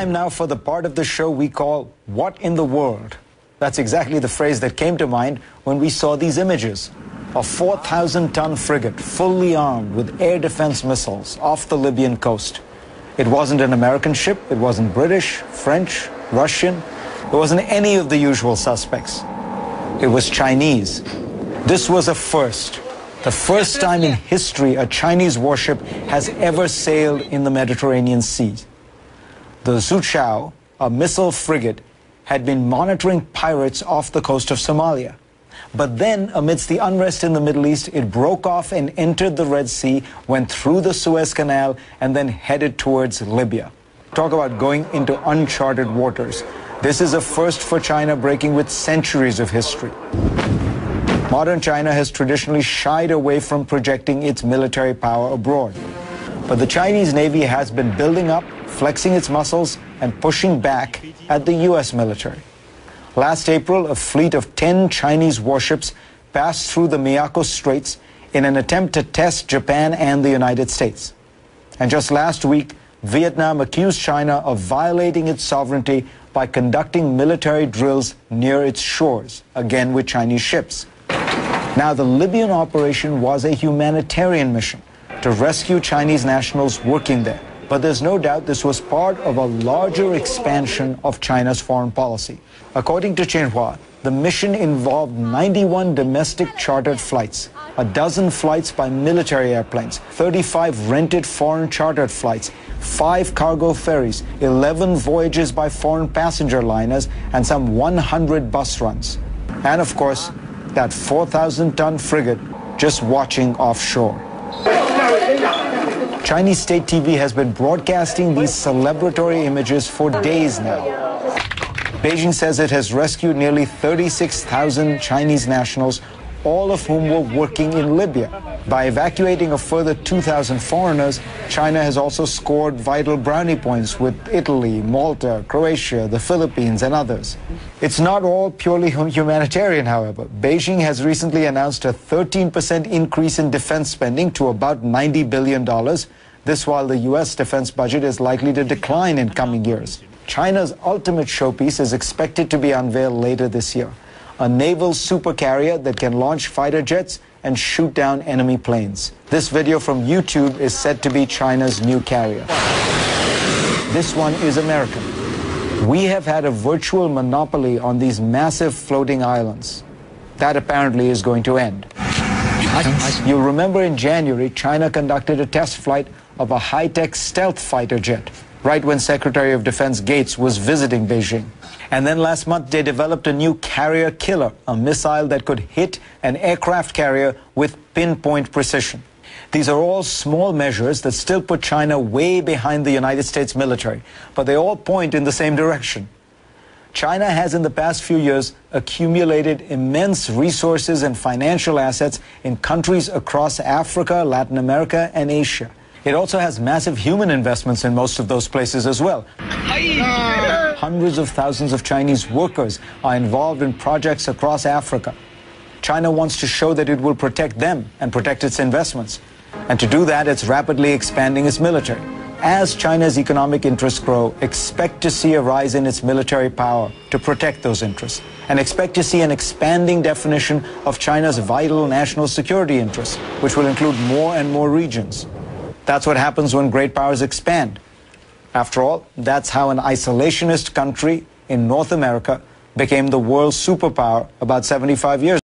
Time now for the part of the show we call What in the World? That's exactly the phrase that came to mind when we saw these images. A 4,000-ton frigate fully armed with air defense missiles off the Libyan coast. It wasn't an American ship, it wasn't British, French, Russian. It wasn't any of the usual suspects. It was Chinese. This was a first. The first time in history a Chinese warship has ever sailed in the Mediterranean Sea. The Zuchao, a missile frigate, had been monitoring pirates off the coast of Somalia. But then, amidst the unrest in the Middle East, it broke off and entered the Red Sea, went through the Suez Canal, and then headed towards Libya. Talk about going into uncharted waters. This is a first for China, breaking with centuries of history. Modern China has traditionally shied away from projecting its military power abroad. But the Chinese Navy has been building up, flexing its muscles, and pushing back at the U.S. military. Last April, a fleet of 10 Chinese warships passed through the Miyako Straits in an attempt to test Japan and the United States. And just last week, Vietnam accused China of violating its sovereignty by conducting military drills near its shores, again with Chinese ships. Now, the Libyan operation was a humanitarian mission to rescue Chinese nationals working there. But there's no doubt this was part of a larger expansion of China's foreign policy. According to Xinhua, the mission involved 91 domestic chartered flights, a dozen flights by military airplanes, 35 rented foreign chartered flights, 5 cargo ferries, 11 voyages by foreign passenger liners, and some 100 bus runs. And of course, that 4,000-ton frigate just watching offshore. Chinese state TV has been broadcasting these celebratory images for days now. Beijing says it has rescued nearly 36,000 Chinese nationals, all of whom were working in Libya. By evacuating a further 2,000 foreigners, China has also scored vital brownie points with Italy, Malta, Croatia, the Philippines, and others. It's not all purely humanitarian, however. Beijing has recently announced a 13% increase in defense spending to about $90 billion. This while the U.S. defense budget is likely to decline in coming years. China's ultimate showpiece is expected to be unveiled later this year. A naval supercarrier that can launch fighter jets and shoot down enemy planes. This video from YouTube is said to be China's new carrier. This one is American. We have had a virtual monopoly on these massive floating islands. That apparently is going to end. You'll remember in January, China conducted a test flight of a high-tech stealth fighter jet, right when Secretary of Defense Gates was visiting Beijing. And then last month, they developed a new carrier killer, a missile that could hit an aircraft carrier with pinpoint precision. These are all small measures that still put China way behind the United States military, but they all point in the same direction. China has in the past few years accumulated immense resources and financial assets in countries across Africa, Latin America, and Asia. It also has massive human investments in most of those places as well. Hundreds of thousands of Chinese workers are involved in projects across Africa. China wants to show that it will protect them and protect its investments. And to do that, it's rapidly expanding its military. As China's economic interests grow, expect to see a rise in its military power to protect those interests. And expect to see an expanding definition of China's vital national security interests, which will include more and more regions. That's what happens when great powers expand. After all, that's how an isolationist country in North America became the world's superpower about 75 years ago.